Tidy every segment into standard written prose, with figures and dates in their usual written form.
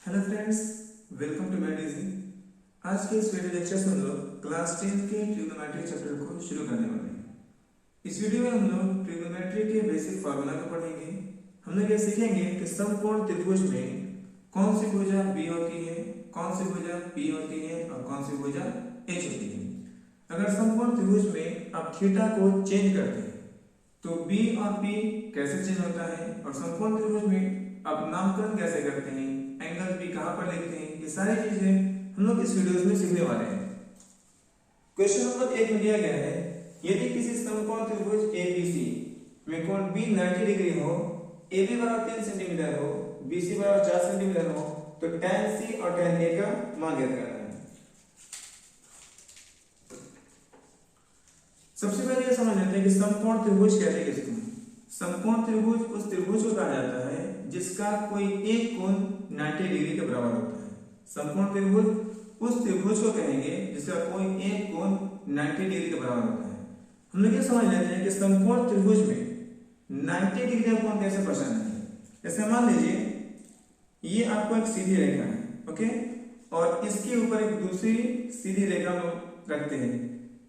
Hello friends, welcome to math easy. आज के इस वीडियो लेक्चर में हम लोग क्लास 10 के ट्रिग्नोमेट्री चैप्टर को शुरू करने वाले हैं। इस वीडियो में हम लोग ट्रिग्नोमेट्री के बेसिक फार्मूला को पढ़ेंगे। हम लोग ये सीखेंगे कि समकोण त्रिभुज में कौन सी भुजा बी होती है, कौन सी भुजा पी होती है और कौन सी भुजा एच होती है। अगर समकोण त्रिभुज में आप थीटा को चेंज करते हैं तो बी और पी कैसे चेंज होता है, और समकोण त्रिभुज में आप नामकरण कैसे करते हैं, एंगल बी कहां पर लिखते हैं, ये सारी चीजें हम लोग इस वीडियो में सीखने वाले हैं। क्वेश्चन नंबर 1 में दिया गया है, यदि किसी समकोण त्रिभुज एबीसी में कोण बी 90 डिग्री हो, AB बराबर 3 सेंटीमीटर हो, BC बराबर 4 सेंटीमीटर हो, तो tan C और tan A का मान ज्ञात करना है। सबसे पहले ये समझ लेते हैं कि समकोण त्रिभुज कहते हैं किसको। समकोण त्रिभुज उस त्रिभुज को कहा जाता है जिसका कोई एक कोण 90 डिग्री के बराबर होता है। समकोण त्रिभुज उस त्रिभुज को कहेंगे जिसका कोई एक कोण 90 डिग्री के बराबर होता है। हम लोग ये समझ लेते हैं कि समकोण त्रिभुज में 90 डिग्री का कोण कैसे पहचाना है। जैसे मान लीजिए ये आपको एक सीधी रेखा है, ओके, और इसके ऊपर एक दूसरी सीधी रेखा रखते हैं,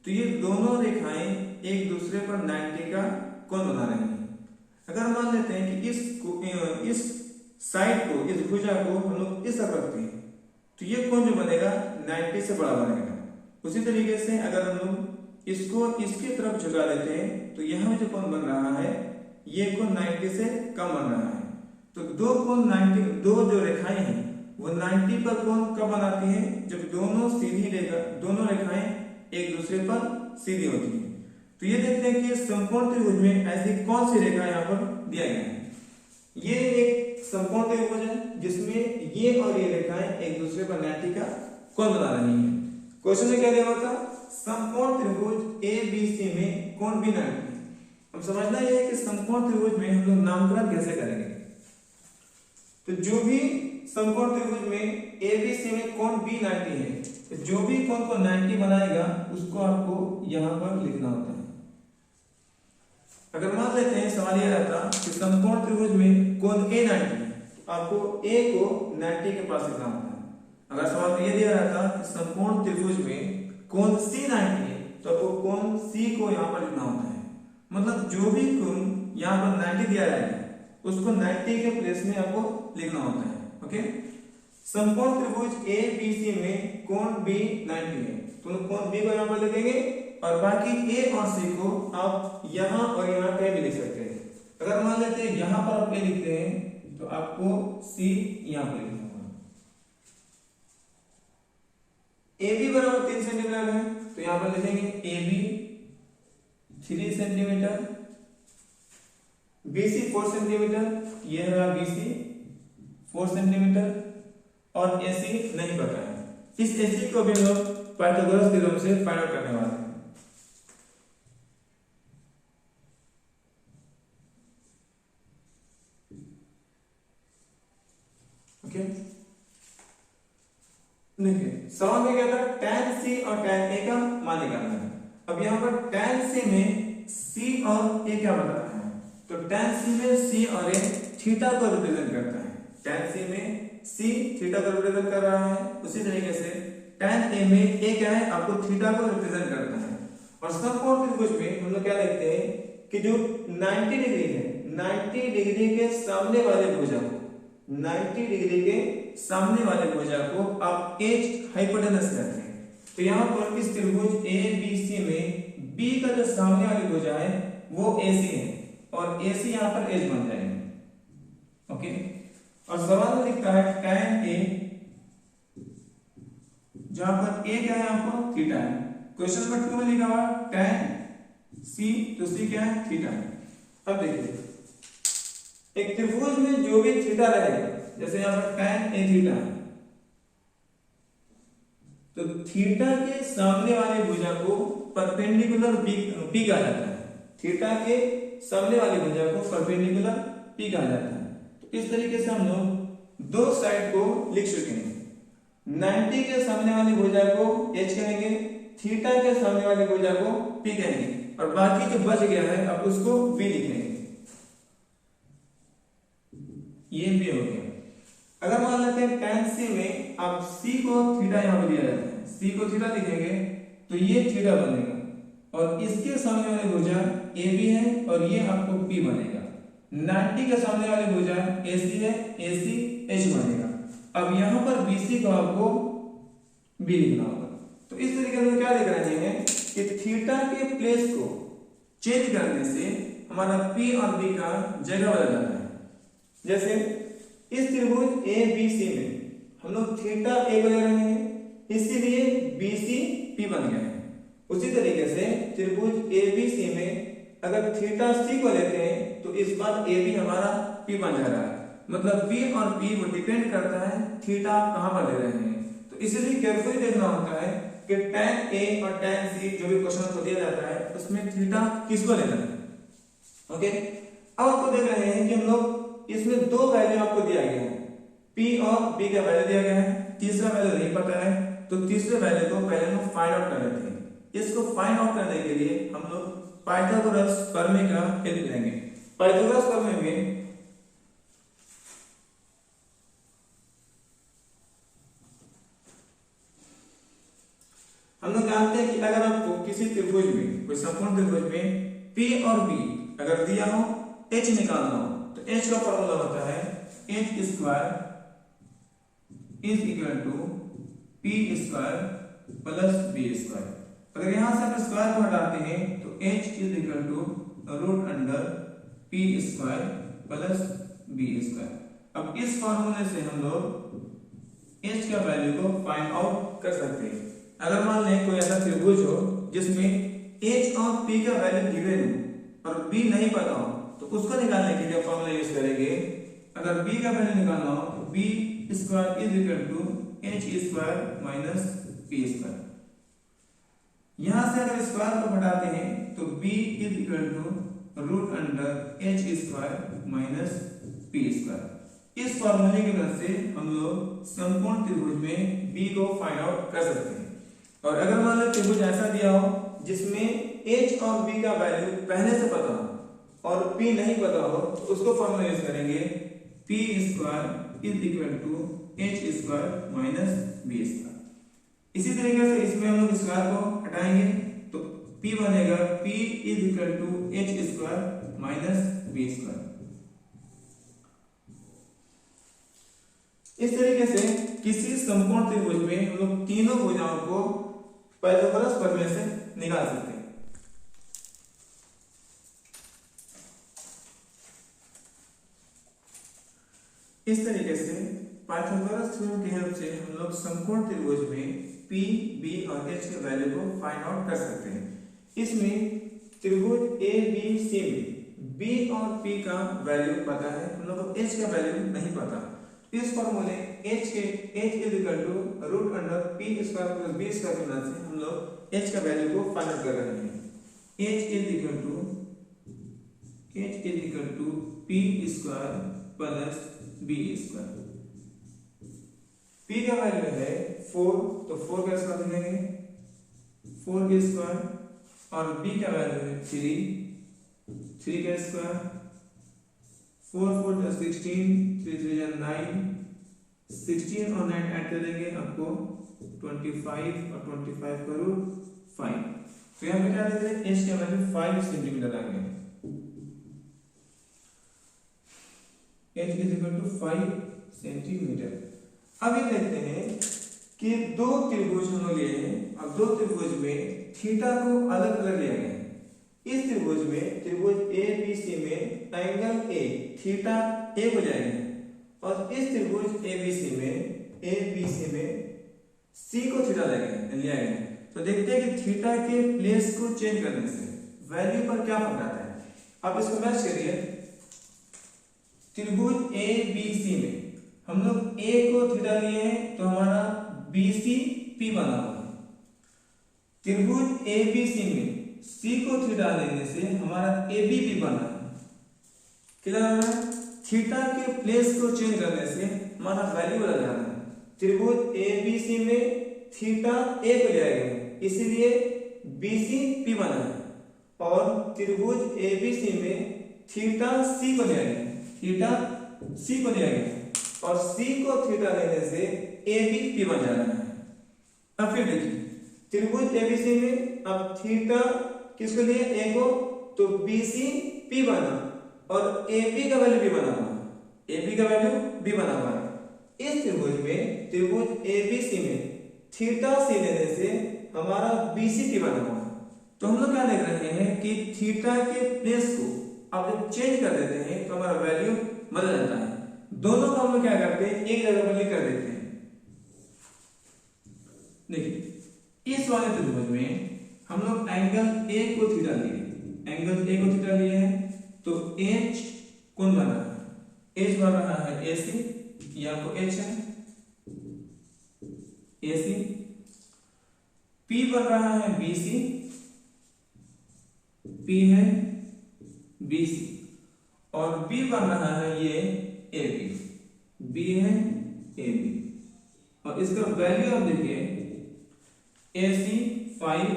तो ये दोनों रेखाएं एक दूसरे पर 90 का कोण बना रही हैं। अगर मान लेते हैं कि इस साइड को, इस भुजा को हम लोग इस तरफ रखते हैं, तो ये कोण जो बनेगा 90 से बड़ा बनेगा। उसी तरीके से अगर हम लोग इसको इसकी तरफ झुका देते हैं तो यहाँ जो कोण बन रहा है ये कोण 90 से कम बन रहा है। तो दो कोण 90, दो जो रेखाएं हैं वो 90 पर कोण कब बनाती हैं, जब दोनों रेखाएं एक दूसरे पर सीधी होती है। तो ये देखते हैं कि समकोण त्रिभुज में ऐसी कौन सी रेखा यहाँ पर दिया गया है। ये एक समकोण त्रिभुज है जिसमें ये और ये रेखाएं एक दूसरे पर 90 का कोण बना रही हैं। क्वेश्चन में क्या दिया हुआ था, समकोण त्रिभुज ABC में कोण भी 90 है। अब समझना यह है कि समकोण त्रिभुज में हम लोग नामकरण कैसे करेंगे। तो जो भी समकोण त्रिभुज में ABC में कोण B 90 है, तो जो भी कोण को 90 बनाएगा उसको आपको यहाँ पर लिखना होता है। अगर मान लेते हैं सवाल यह रहता कि समकोण त्रिभुज में कोण A 90 है, तो आपको A को 90 के पास लिखना होता है। अगर सवाल में यह दिया रहता कि समकोण त्रिभुज में कोण C 90 है, तो आपको कोण C को यहाँ पर लिखना होता है। मतलब जो भी कोण यहाँ पर 90 दिया रहेगा उसको 90 के प्लेस में आपको लिखना होता है, ओके। समकोण त्रिभुज ABC में कोण B 90 है, तो कोण B को यहाँ पर लिखेंगे और बाकी A और C को आप यहाँ और यहाँ कहीं भी लिख सकते हैं। अगर मान लेते हैं यहाँ पर आप A लिखते हैं तो आपको C यहाँ पर लिखना होगा। AB बराबर 3 सेंटीमीटर है, तो यहाँ पर लिखेंगे AB 3 सेंटीमीटर, BC 4 सेंटीमीटर, ये है BC 4 सेंटीमीटर, और AC नहीं पता है। इस AC को भी हम लोग पाइथागोरस थ्योरम से फाइंड आउट करने वाले हैं, ओके। देखिए सवाल में क्या था, tan C और tan A का मान निकालना है। अब यहाँ पर tan C में C और A क्या बता रहा है, तो tan C में C और A थीटा को रिप्रेजेंट करता है। tan C में C थीटा को रिप्रेजेंट कर रहा है, उसी तरीके से tan A में A क्या है, आपको थीटा को रिप्रेजेंट करता है। और समकोण त्रिभुज में हम लोग क्या देखते हैं कि जो 90 डिग्री है, 90 डिग्री के सामने वाले भुजा को, 90 डिग्री के सामने वाले भुजा को आप एच हाइपोटेनस कहते हैं। तो यहाँ पर इस त्रिभुज ABC में B का जो सामने वाली भुजा है वो AC है और AC यहाँ पर एच बन जाएगा, ओके। और सवाल में लिखता है tan A, जहां पर A क्या है आपको थीटा है। क्वेश्चन नंबर 2 में लिखा हुआ tan C, तो C क्या है थीटा है। अब देखिए एक त्रिभुज में जो भी थीटा रहेगा, जैसे यहाँ पर tan A थीटा है, तो थीटा के सामने वाले भुजा को परपेंडिकुलर P कहा जाता है। थीटा के सामने वाली भुजा को परपेंडिकुलर P कहा जाता है। तो इस तरीके से हम लोग दो साइड को लिख चुके हैं। 90 के सामने वाली भुजा को H कहेंगे, थीटा के सामने वाली भुजा को P कहेंगे, और बाकी जो बच गया है आप उसको V लिखेंगे। ये भी हो गया। अगर मान लेते हैं tan c में आप c को थीटा यहाँ पे दिया जाता है, c को थीटा लिखेंगे तो ये थीटा बनेगा और इसके सामने वाली भुजा AB है और ये आपको P बनेगा। 90 के सामने वाली भुजा AC है, AC H बनेगा। अब यहाँ पर BC को आपको B लिखना होगा। तो इस तरीके से क्या देख रहे हैं कि थीटा के प्लेस को चेंज करने से हमारा P और B का जगह बदल जाता है। जैसे इस त्रिभुज ABC में हम लोग थीटा A बना रहे हैं, इसीलिए BC P बन गया है। उसी तरीके से त्रिभुज ABC में अगर थीटा C को लेते हैं तो इस बार AB हमारा P बन जा रहा है। मतलब B और P वो डिपेंड करता है थीटा कहां पर ले रहे हैं। तो इसीलिए केयरफुली देखना होता है कि tan A और tan C जो भी क्वेश्चन को दिया जाता है उसमें थीटा किसको लेना है। ओके, अब आपको देख रहे हैं कि हम लोग इसमें दो वैल्यू आपको दिया गया है, P और B का वैल्यू दिया गया है, तीसरा वैल्यू नहीं पता है। तो तीसरे वैल्यू को पहले हम फाइंड आउट कर लेते हैं। इसको फाइंड आउट करने के लिए हम लोग पाइथागोरस प्रमेय का हेल्प लेंगे। पाइथागोरस प्रमेय में हम लोग जानते हैं कि अगर आपको किसी त्रिभुज में, कोई संपूर्ण त्रिभुज में P और B अगर दिया हो, H निकालना हो, तो H का फॉर्मूला होता है H square is equal to P square plus B square. अगर यहां से आप स्क्वायर को हटाते हैं तो H is equal to root under P square plus B square. अब इस फॉर्मूले से हम लोग H का वैल्यू को फाइंड आउट कर सकते हैं। अगर मान लें कोई ऐसा त्रिभुज हो जिसमें H और P का वैल्यू गिवन हो और B नहीं पता हो, तो उसको निकालने के लिए फॉर्मूला यूज करेंगे। अगर B का वैल्यू निकालना हो तो B square is equal to H square minus P square. यहां से अगर स्क्वायर को हटाते हैं तो B is equal to root under H square minus P square. इस फॉर्मूले की मदद से हम लोग संपूर्ण त्रिभुज में B को फाइंड आउट कर सकते हैं। और अगर मान लो त्रिभुज ऐसा दिया हो जिसमें H और B का वैल्यू पहले से पता हो और P नहीं पता हो, तो उसको फॉर्मूला यूज करेंगे P square is equal to H square minus B square. इसी तरीके से इसमें हम लोग स्क्वायर को हटाएंगे तो P बनेगा P is equal to H square minus B square. इस तरीके से किसी संपूर्ण त्रिभुज में हम लोग तीनों भुजाओं को पाइथागोरस प्रमेय से निकाल सकते हैं। इस तरीके से पाइथागोरस थ्योरम की हेल्प से हम लोग संपूर्ण त्रिभुज में P, B और H के वैल्यू को फाइंड आउट कर सकते हैं। इसमें त्रिभुज ABC में B और P का वैल्यू पता है, हम लोग को H का वैल्यू नहीं पता। इस फॉर्मूले H is equal to root under P square plus B square की मदद से हम लोग H का वैल्यू को फाइंड आउट कर रहे हैं। H is equal to P square plus B square. P का वैल्यू है 4, तो 4 का स्क्वायर लिखेंगे 4 के स्क्वायर, और B का वैल्यू है 3 का स्क्वायर, 4 4 16, 3 3 9, 16 और 9 ऐड करेंगे आपको 25 और 25 का रूट 5। तो यहाँ पे क्या देते हैं H का वैल्यू 5 सेंटीमीटर आ गया। H is equal to 5 centimetre. अब ये देखते हैं कि दो त्रिभुज हम लिए हैं और दो त्रिभुज में थीटा को अलग अलग लिया गया है। इस त्रिभुज में त्रिभुज ABC में एंगल A थीटा A को लिया गया है और इस त्रिभुज ABC में C को थीटा लिया गया है। तो देखते हैं कि थीटा के प्लेस को चेंज करने से वैल्यू पर क्या फर्क आता है। अब इसको मैच करिए। त्रिभुज ABC में हम लोग A को थीटा लिए हैं तो हमारा BC P बना हुआ है। त्रिभुज ABC में C को थीटा लेने से हमारा AB P बना है। क्लियर है? थीटा के प्लेस को चेंज करने से हमारा वैल्यू बदल जाता है। त्रिभुज ABC में थीटा A को लिया गया है, इसीलिए BC P बना है, और त्रिभुज ABC में थीटा C को लिया गया है, और C को थीटा लेने से AB P बन जा रहा है। अब फिर देखिए त्रिभुज ABC में अब थीटा किसको लिए A को, तो BC P बना और AB का वैल्यू B बना हुआ, AB का वैल्यू B बना हुआ है। इस त्रिभुज में त्रिभुज ABC में थीटा C लेने से हमारा BC P बना हुआ है। तो हम लोग क्या देख रहे हैं कि थीटा के प्लेस को अब जब चेंज कर देते हैं तो हमारा वैल्यू बदल जाता है। दोनों को हम लोग क्या करते हैं, एक जगह पर लिख कर देते हैं। देखिए इस वाले त्रिभुज में हम लोग एंगल A को थीटा लिए, एंगल A को थीटा लिए हैं तो H कौन बन रहा है, H बन रहा है AC, यहाँ को H है AC, P बन रहा है BC, P है BC और B बन रहा है ये AB, B है AB और इसका वैल्यू आप देखिए AC 5,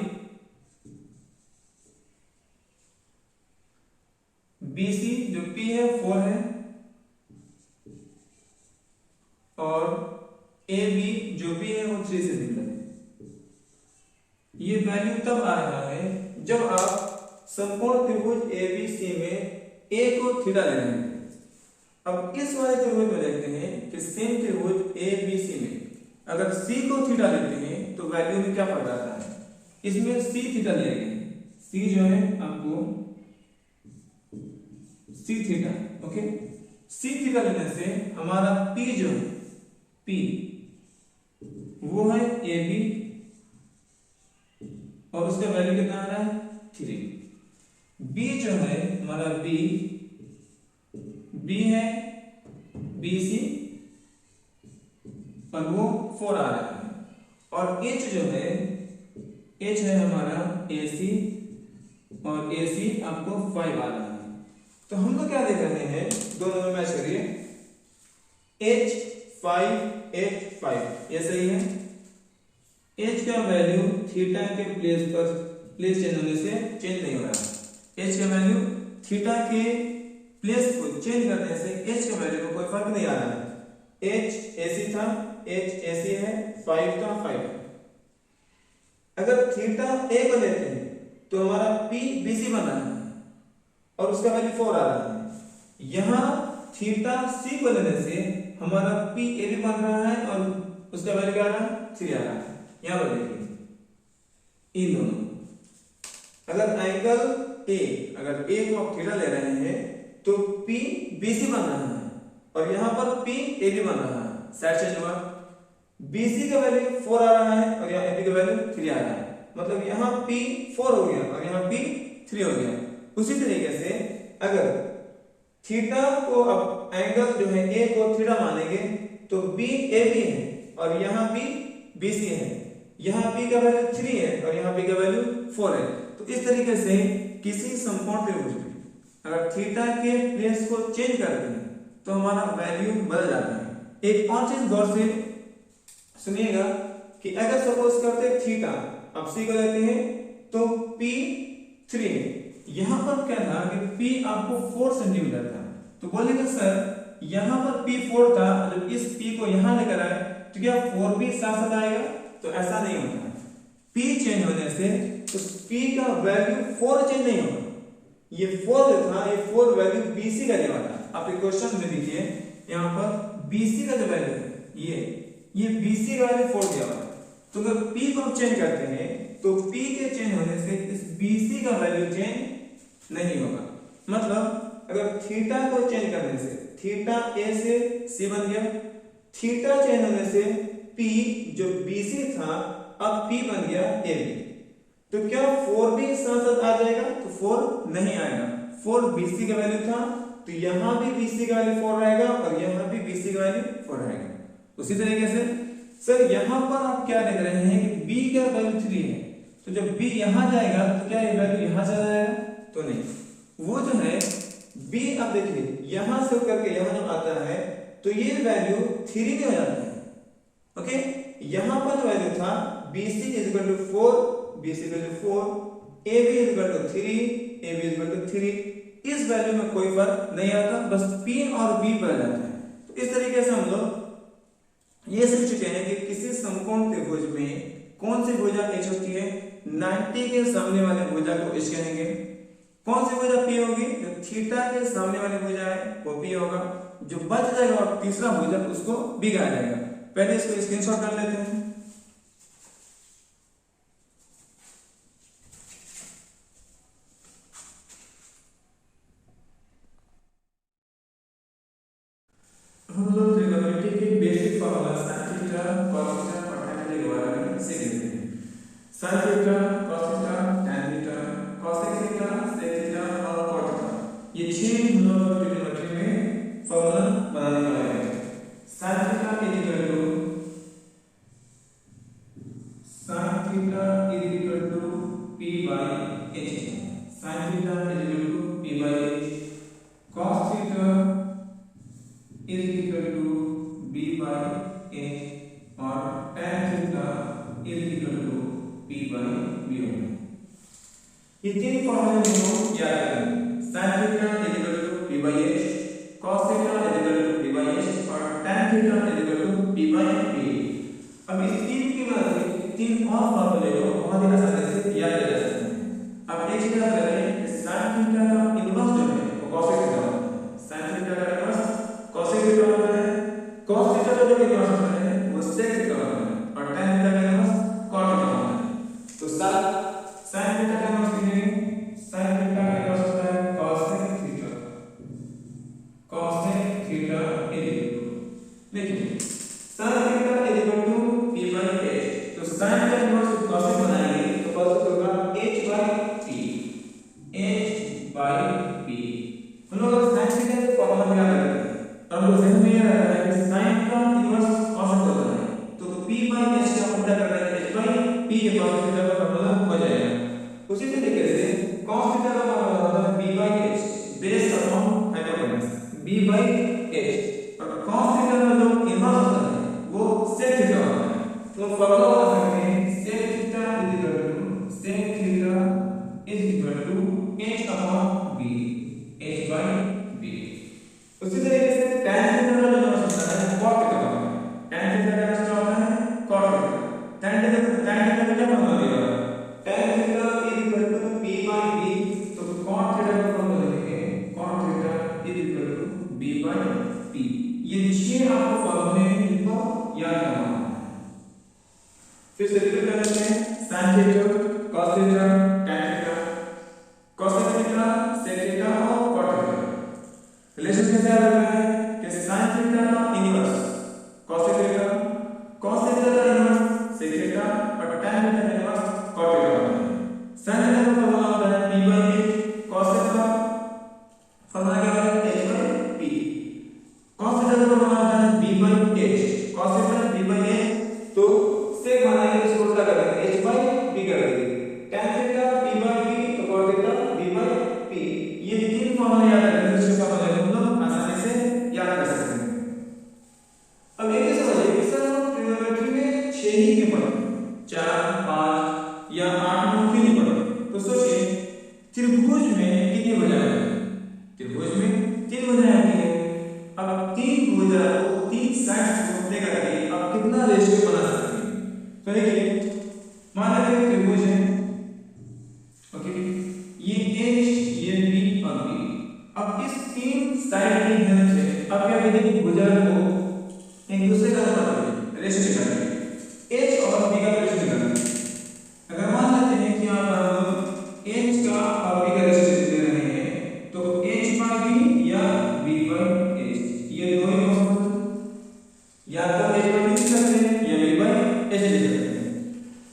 BC जो P है 4 है और AB जो B है वो 3 सेंटीमीटर है। ये वैल्यू तब आ रहा है जब आप समकोण त्रिभुज ABC में A को थीटा ले रहे हैं। अब इस वाले त्रिभुज में देखते हैं कि सेम त्रिभुज ABC में अगर C को थीटा लेते हैं तो वैल्यू में क्या फर्क आता है, इसमें C थीटा लिया गया है, C जो है आपको C theta, okay, C theta लेने से हमारा P जो है P वो है AB और उसका वैल्यू कितना आ रहा है 3, B जो है हमारा B है BC और वो 4 आ रहा है और H जो है H है हमारा AC और AC आपको 5 आ रहा है। तो हम लोग क्या देख रहे हैं, दोनों में मैच करिए, H5 H5 ये सही है। H का वैल्यू थीटा के प्लेस चेंज होने से चेंज नहीं हो रहा है। H का वैल्यू थीटा के प्लेस को चेंज करने से H के वैल्यू में कोई फर्क नहीं आ रहा है। H AC था, H AC है, 5 था 5 है। अगर थीटा A को लेते हैं तो हमारा P BC बन रहा है और उसका वैल्यू 4 आ रहा है। यहां थीटा C को लेने से हमारा P AB बन रहा है और उसका वैल्यू क्या आ रहा है 3 आ रहा है। यहां पर देखिए इन दोनों, अगर एंगल A अगर A को आप थीटा ले रहे हैं तो P BC बन रहा है और यहां पर P AB बन रहा है, साइड चेंज हुआ, BC का वैल्यू 4 आ रहा है और यहाँ AB का वैल्यू 3 आ रहा है, मतलब यहाँ P 4 हो गया और यहाँ P 3 हो गया। उसी तरीके से अगर थीटा को अब एंगल जो है A को थीटा मानेंगे तो B AB है और यहाँ B BC है, यहाँ B का वैल्यू 3 है और यहाँ B का वैल्यू 4 है। तो इस तरीके से किसी समकोण त्रिभुज में अगर थीटा के प्लेस को चेंज करते हैं तो हमारा वैल्यू बदल जाता है। एक और चीज गौर से सुनिएगा कि अगर सपोज करते थीटा अब C को लेते हैं तो P 3 है, यहां पर क्या था कि P आपको 4 सेंटीमीटर था, तो बोलेगा सर यहां पर P 4 था, जब इस P को यहां लेकर आए तो क्या 4 भी साथ साथ आएगा, तो ऐसा नहीं होता है। P चेंज होने से तो P का वैल्यू 4 चेंज नहीं होगा, ये 4 जो था ये 4 वैल्यू BC का दिया था। आप एक क्वेश्चन में देखिए यहां पर BC का जो वैल्यू है ये BC का वैल्यू 4 दिया हुआ है, तो अगर P को हम चेंज करते हैं तो P के चेंज होने से इस BC का वैल्यू चेंज नहीं होगा। मतलब अगर थीटा को चेंज करने से थीटा A से C बन गया, थीटा चेंज होने से P जो BC था अब P बन गया AB, तो क्या 4 भी साथ साथ आ जाएगा, तो 4 नहीं आएगा। 4 BC का वैल्यू था तो यहां भी BC का वैल्यू 4 रहेगा और यहां भी BC का वैल्यू 4 रहेगा। उसी तरीके से सर यहां पर आप क्या देख रहे हैं कि B का वैल्यू 3 है, तो जब B यहां जाएगा तो क्या ये वैल्यू यहां चला जाएगा, तो नहीं, वो जो है B अब देखिए यहां से करके यहां जब आता है तो ये वैल्यू 3 भी हो जाता है। ओके, यहां पर जो वैल्यू था BC = 4, BC = 4, AB = 3, AB = 3, इस वैल्यू में कोई फर्क नहीं आता, बस P और B बदल जाता है। तो इस तरीके से हम लोग ये सीख चुके हैं कि किसी समकोण त्रिभुज में कौन सी भुजा एच होती है, 90 के सामने वाले भुजा को एच कहेंगे। कौन सी भुजा पी होगी, जो थीटा के सामने वाली भुजा है वो पी होगा, जो बच जाएगा और तीसरा भुजा उसको बी कहा जाएगा। पहले इसको स्क्रीनशॉट कर लेते हैं। हम लोग ट्रिग्नोमेट्री के basic formula sin theta cos theta और tan थीटा के बारे में सीख लेते हैं। sin theta cos theta tan theta cosec theta sec theta और cot थीटा, ये 6 हम लोग ट्रिग्नोमेट्री में फॉर्मूला बनाने वाले हैं। sin theta p by h, sin theta p by h, cos theta is equal to b by h और tan theta is equal to p by b होगा। ये तीन फॉर्मूले हम लोग याद करेंगे। sin theta is equal to p by h, cos theta is equal to p by h और tan theta is equal to p by b। अब इस तीन की मदद से तीन और फॉर्मूले को बहुत ही आसानी से याद किया जा सकता है। अब एक चीज याद रखें कि sin थीटा का इनवर्स जो है वो cosec थीटा होता है। sin थीटा का इनवर्स cosec थीटा होता है। cos थीटा का जो इनवर्स होता है वो sec थीटा होता है और tan थीटा का इनवर्स cot थीटा होता है। तो sin थीटा का इनवर्स लिखेंगे, sin थीटा का इनवर्स होता है cosec थीटा, cosec थीटा देखिए sin theta p by h, तो sin का इनवर्स cosec बनाएंगे तो cosec होगा h by p। हम लोग sin थीटा के फॉर्मूला में याद रखते हैं, अब लोग ध्यान में रखना है कि sin का इनवर्स cosec होता है, तो p by h का उल्टा कर रहे हैं, h by p के cosec थीटा का फॉर्मूला हो जाएगा। उसी तरीके से cos थीटा का फॉर्मूला होता है b by h base upon hypotenuse, b by h और cos थीटा का जो इनवर्स होता है वो sec थीटा होता है। तो फॉर्मूला बना सकते हैं sec theta is equal to h upon b, h by b। उसी तरीके से tan थीटा का जो इनवर्स होता है cot थीटा होता है। tan थीटा का इनवर्स होता है cot थीटा। tan थीटा का क्या फॉर्मूला दिया है, tan theta is equal to p by b, तो cot थीटा का फॉर्मूला लिखेंगे cot theta is equal to b by p। ये 6 आपको फॉर्मूले इनको याद करना है। फिर से रिपीट कर लेते हैं, sin theta cos theta tan theta cosec theta sec theta और cot थीटा। रिलेशन कैसे याद रखना है कि sin थीटा का inverse cosec theta, cos theta का इनवर्स sec थीटा और tan थीटा का इनवर्स cot थीटा होता है। sin थीटा का फॉर्मूला होता है p by h, cosec का फॉर्मूला क्या होता है h by p, cos theta का फॉर्मूला होता है b by h, cos theta b by h, तो sec बनाएंगे इसको उल्टा कर देंगे h by p कर देंगे, tan theta p by p, तो cot theta b by p। ये तीन फॉर्मूले याद रखने से इसका फॉर्मूला हम लोग आसानी से याद कर सकते हैं। अब एक चीज समझिए कि सर हम ट्रिग्नोमेट्री में 6 ही क्यों पढ़ते हैं, 4 5 या 8 9 क्यों नहीं पढ़ते। तो सोचिए त्रिभुज में कितनी भुजाएं होती हैं, त्रिभुज में 3 भुजाएं होती हैं। अब 3 भुजा को 3 साइड्स को लेकर के आप कितना रेशियो बना सकते हैं। तो देखिए मान लीजिए त्रिभुज है, ओके, ये h ये b और b। अब इस 3 साइड की हेल्प से अब क्या करेंगे, भुजा को एक दूसरे का मतलब रेशियो निकालेंगे, h और b का रेशियो निकालेंगे। अगर मान लेते हैं कि आप h का और b का रेशियो दे रहे हैं तो h by b या b by h, ये दो ही हो सकते हैं, या तो h by b लिख सकते हैं या b by h लिख सकते हैं।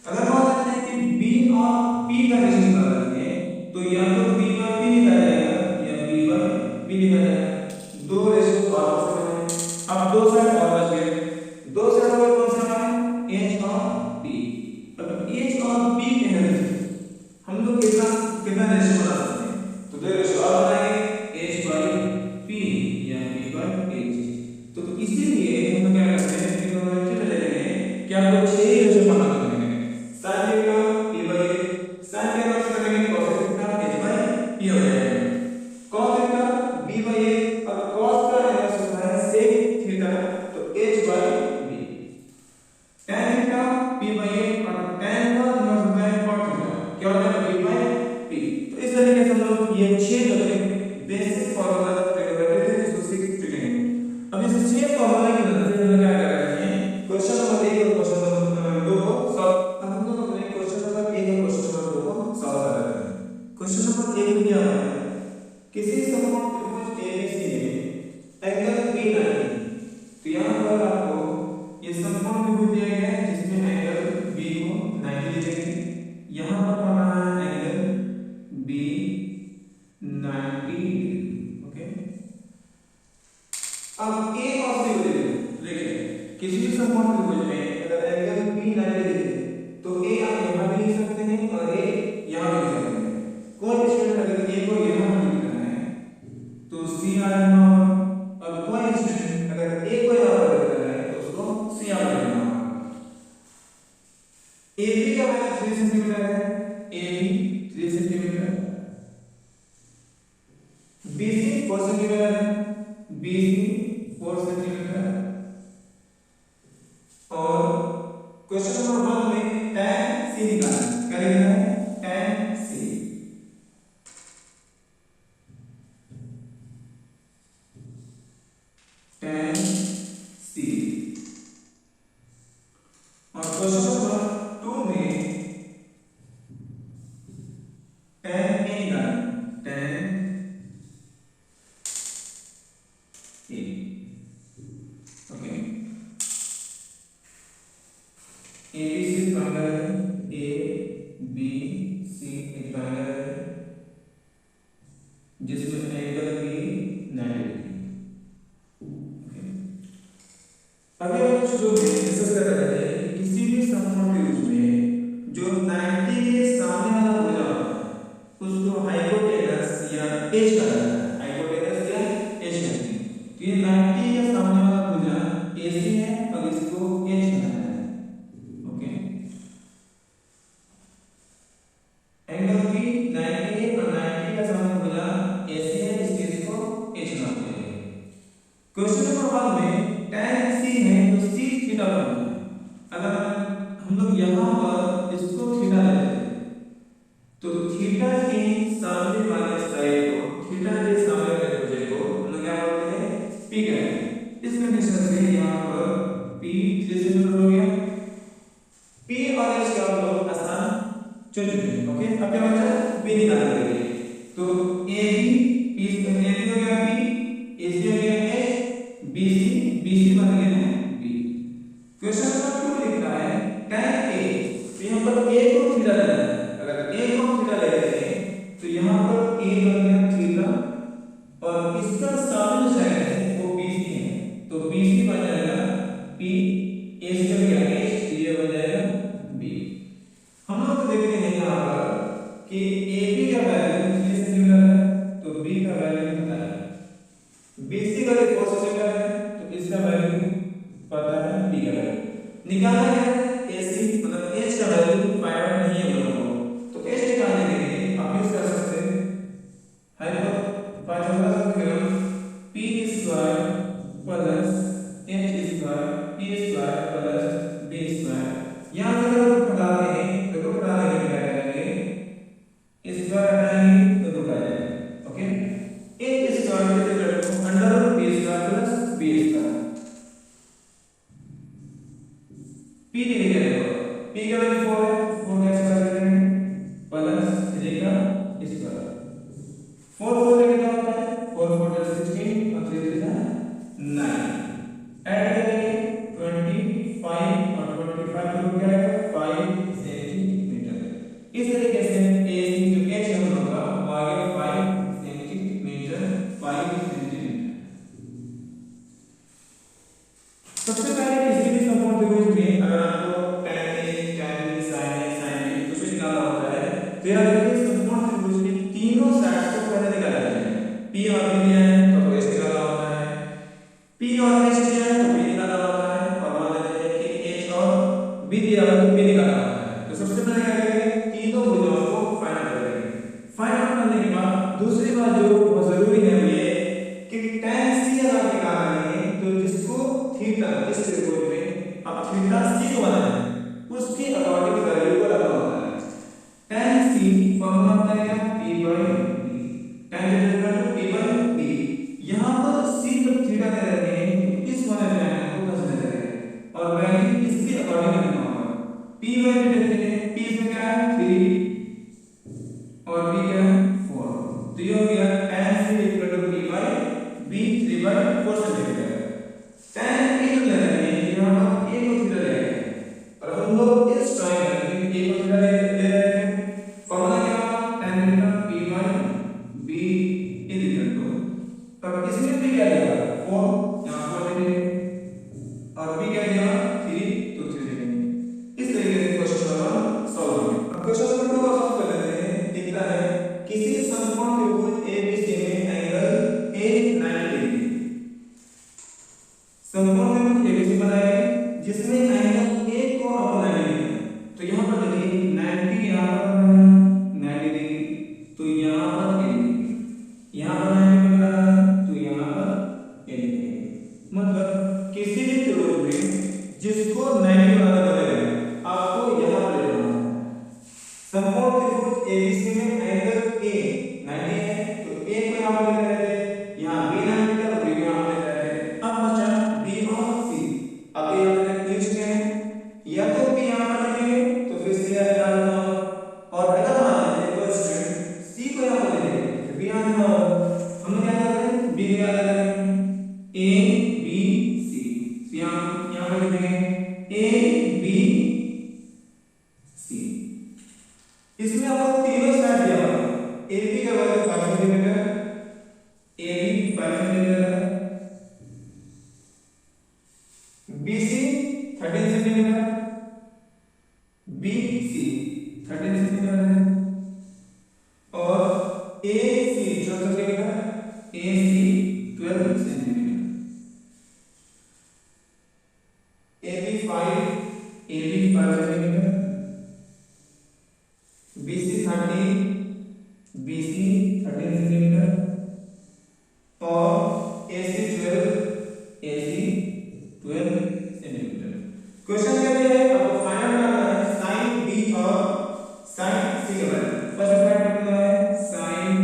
अगर मान लेते हैं कि b और p का रेशियो निकालना है तो या तो b by p लिखा जाएगा या b by b लिखा जाएगा, दो रेशियो सॉल्व कर सकते हैं। अब क्वेश्चन नंबर 1 में क्या हुआ है, किसी समकोण त्रिभुज एबीसी में एंगल बी 90, तो यहाँ पर आपको ये समकोण त्रिभुज दिया गया है जिसमें एंगल बी को 90 डिग्री, यहाँ पर पड़ रहा है एंगल बी 90 डिग्री। ओके, अब ए और सी को देखिए, किसी भी समकोण त्रिभुज में अगर एंगल बी 90 डिग्री तो ए आप यहाँ भी लिख सकते हैं और ए यहाँ भी लिख सकते हैं। कोई स्टूडेंट अगर ए को यहाँ लिखना है तो सी आ जाना होगा, और कोई स्टूडेंट अगर ए को यहाँ पर लिखना है तो उसको सी यहाँ पर लिखना होगा। ए बी का वैल्यू 3 सेंटीमीटर है, A B 3 centimetre, B C 4 centimetre है, बी सी 4 सेंटीमीटर, और क्वेश्चन नंबर 1 में tan c निकालना, क्या लिखना है, tan c, tan c, और क्वेश्चन नंबर 2 में tan a निकालना, tan a। Okay, A B C triangle है, ए बी सी एक ट्रायंगल है जिसमें एंगल बी 90 डिग्री। अभी हम शुरू में डिस्कस कर रहे थे कि किसी भी समकोण त्रिभुज में जो 90 के सामने वाला भुजा होता है उसको हाइपोटेनस या एज कहा जाता है, हाइपोटेनस या एज कहते हैं। तो ये 90 के सामने वाला भुजा एसी है और इसको एज कहा जाता है। एंगल बी 90 है और 90 का सामने भुजा एसी है, इसलिए इसको एच कहते हैं। क्वेश्चन नंबर 1 में tan c है तो c थीटा पर है। अगर हम लोग यहाँ पर इसको थीटा लेते हैं तो थीटा के सामने वाले साइड को, थीटा के सामने वाले भुजा को हम लोग क्या बोलते हैं, p कहते हैं। इस कंडीशन से यहाँ पर p 3 सेंटीमीटर हो गया, p और h का हम लोग आसान चुन चुके हैं। ओके, अब क्या बचा, बी निकालने के लिए, तो ए बी हो गया बी, ए सी हो गया एच, बी सी बन गया बी। क्वेश्चन नंबर 2 लिखा है tan a, तो यहाँ पर a को थीटा लेना है। अगर a को थीटा ले लेते हैं तो यहाँ पर a बन गया थीटा और इसका सामने जो साइड है वो bc है, तो bc बन जाएगा p, a सी हो गया h, तो ये बन जाएगा b। हम लोग देखते हैं यहाँ पर कि AB का वैल्यू 3 सेंटीमीटर है तो B का वैल्यू पता है, BC का वैल्यू 4 सेंटीमीटर है तो इसका वैल्यू पता है, B का वैल्यू निकालना है। AC मतलब H का वैल्यू फाइंड आउट नहीं है हम लोगों को, तो H निकालने के लिए आप यूज कर सकते हैं Pythagoras theorem, P square plus H square P square plus B square. यहाँ से अगर हम हटाते हैं तो रूट हटाने के लिए क्या करेंगे, स्क्वायर हटाएंगे तो रूट आ जाएगा। ओके, एक स्क्वायर के equal to under root b square plus b square, p degree करेगा, p का वैल्यू 4 है, 4 का स्क्वायर करेंगे प्लस 3 का स्क्वायर, 4 4 से कितना होता है, 4 4 जा 16 और 3 3 जा 9, ऐड करेंगे 25 और 25 रूट क्या आएगा 5 सेंटीमीटर। इस तरीके से AC जो H हम लोग का वो आ गया 5 सेंटीमीटर, 5 सेंटीमीटर। सबसे पहले किसी भी समकोण त्रिभुज में अगर आपको tan A, tan B, sin A, sin B कुछ भी निकालना होता है तो याद रखिए समकोण त्रिभुज की तीनों साइड्स को पहले निकाला जाता है। P और B दिया है तो आपको H निकालना होता है, P और H दिया है तो B निकालना होता है, और मान लेते हैं कि H और B दिया है तो B निकालना होता है। तो सबसे पहले क्या करेंगे, तीनों भुजाओं को फाइंड आउट करेंगे। फाइंड आउट करने के बाद दूसरी बात जो बहुत जरूरी है वो ये कि tan c अगर निकाल रहे हैं तो जिसको थीटा इस त्रिभुज में अब थीटा c को बनाना है उसकी अकॉर्डिंग वैल्यू को लगाना होता है। tan c फॉर्मूला होता है क्या, p by b, tan c equal to p by b। यहाँ पर c पर थीटा दे रहे हैं तो इस वाले लाइन को कंसीडर करें और वैल्यू इसके अकॉर्डिंग लगाना होगा। p by b देखते हैं, p इसमें क्या है 3 और b क्या है समकोण त्रिभुज एबीसी में एंगल ए 90 है, तो ए को यहां पर लिख रहे थे, यहां बी 90 है और बी को यहां पर लिख रहे थे। अब बचा बी और सी। अब ये हमने पूछ के या तो बी यहां पर लिखेंगे तो फिर सी यहां डालना, और अगर मान लीजिए कोई स्टूडेंट सी को यहां पर लिखेंगे तो बी यहां देना होगा। हम क्या कर रहे हैं, बी यहां लगा रहे हैं, ए बी सी, यहां पर लिखेंगे ए बी सी। इसमें आपको तीनों साइड दिया हुआ है, ए बी का value 5 centimetre, A B 5 centimetre है, B C 13 centimetre, B C 13 centimetre है, और A C 14 centimetre, A C 12 centimetre, A B 5 centimetre, B C 13 centimetre, और ए सी 12 सेंटीमीटर। क्वेश्चन क्या दिया है, आपको फाइंड करना है साइन बी और साइन सी के बारे में। फर्स्ट फाइंड करना है साइन,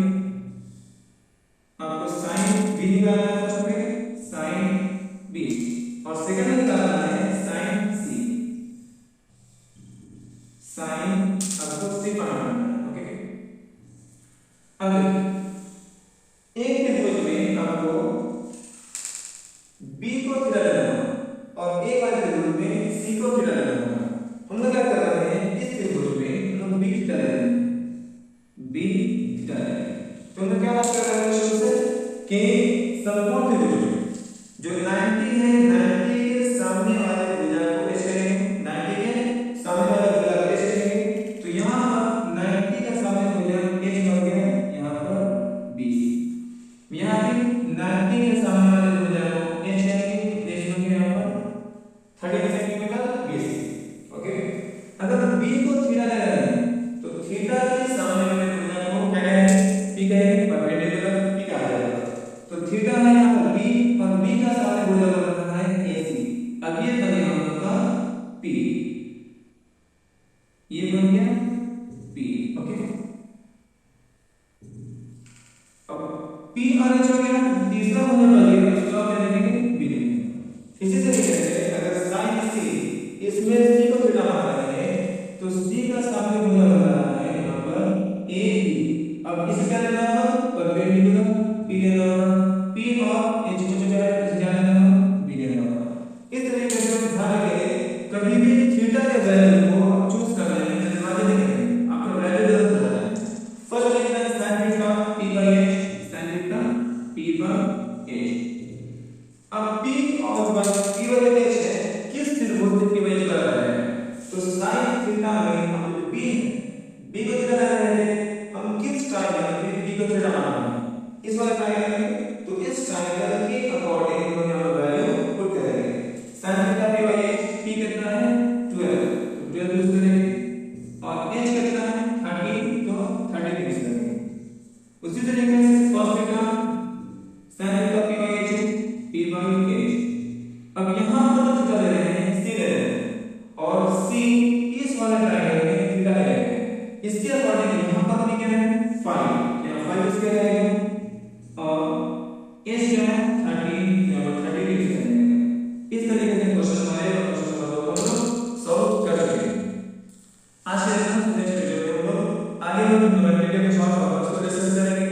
आपको साइन बी निकालना है, फर्स्ट में साइन बी, और सेकंड में निकालना है साइन सी। साइन आपको सी फाइंड करना है, ओके। अब एक त्रिभुज में आपको बी को थीटा लेना है और एक वाले त्रिभुज में सी को थीटा लेना है। हम लोग क्या कर रहे हैं, इस त्रिभुज में हम लोग बी थीटा ले रहे हैं, बी थीटा ले रहे हैं। तो हम लोग क्या बात कर रहे हैं शुरू से कि समकोण त्रिभुज में जो 90 है, 90 के सामने वाले भुजा को एच करेंगे, 90 के सामने वाले भुजा को एच करेंगे। तो यहां पर 90 के सामने भुजा एच बन गया, यहां पर बी। यहां पे 90 के सामने वाले भुजा को एच करेंगे, एच बन गया यहां पर 13 सेंटीमीटर बी सी, ओके। अगर बी को थीटा ले रहे हैं तो थीटा के सामने वाले भुजा को क्या कहेंगे, पी कहेंगे, परपेंडिकुलर पी कहा जाएगा। तो थीटा है यहां पर बी, और बी का सामने भुजा बन रहा है ए सी। अब ये बन गया हम लोग का पी, ये बन गया पी, ओके। अब पी और एच हो गया, तीसरा भुजा बन उसको आप क्या लिखेंगे, बी लिखेंगे। इसी तरीके से अगर साइन सी, इसमें सी को थीटा मान रहे हैं तो सी का सामने भुजा बन रहा है यहां पर ए बी। अब इसे क्या लेना होगा, परपेंडिकुलर पी लेना होगा, पी और एच को क्या है, इसे क्या लेना होगा, बी लेना होगा। इस तरीके से हम ध्यान रखें, कभी भी थीटा के वैल्यू को आप चूज करने में जल्दबाजी नहीं करें, आपका वैल्यू गलत हो जाता है। फर्स्ट लिखना है sin theta p by h, sin theta p by h। अब p और p by h है, किस त्रिभुज की वजह कर रहा है, तो sin थीटा में हम जो b है, b को थीटा ले रहे हैं, हम किस ट्रायंगल में b को थीटा मान रहे हैं, इस वाले ट्रायंगल में, तो इस ट्रायंगल के अकॉर्डिंग हम यहां पर वैल्यू पुट करेंगे। sin theta p by h, p कितना है 12, तो 12 यूज करेंगे, और h कितना है 30, तो 30 यूज करेंगे। उसी तरीके से cos theta sin theta p by h, p by h। अब यहां पर थीटा ले रहे हैं, c ले रहे हैं, और c इस वाले ट्रायंगल में थीटा ले रहे हैं, इसके अकॉर्डिंग यहां पर भी क्या है 5, यहां 5 यूज किया जाएगा, और h क्या है 30, यहां पर 30 यूज किया जाएगा। इस तरीके से क्वेश्चन हमारे क्वेश्चन नंबर 2 को हम लोग सॉल्व कर चुके हैं। आज के नेक्स्ट वीडियो में हम लोग आगे बढ़ेंगे, वीडियो में शॉर्ट फॉर्मूला को डिस्कस करेंगे।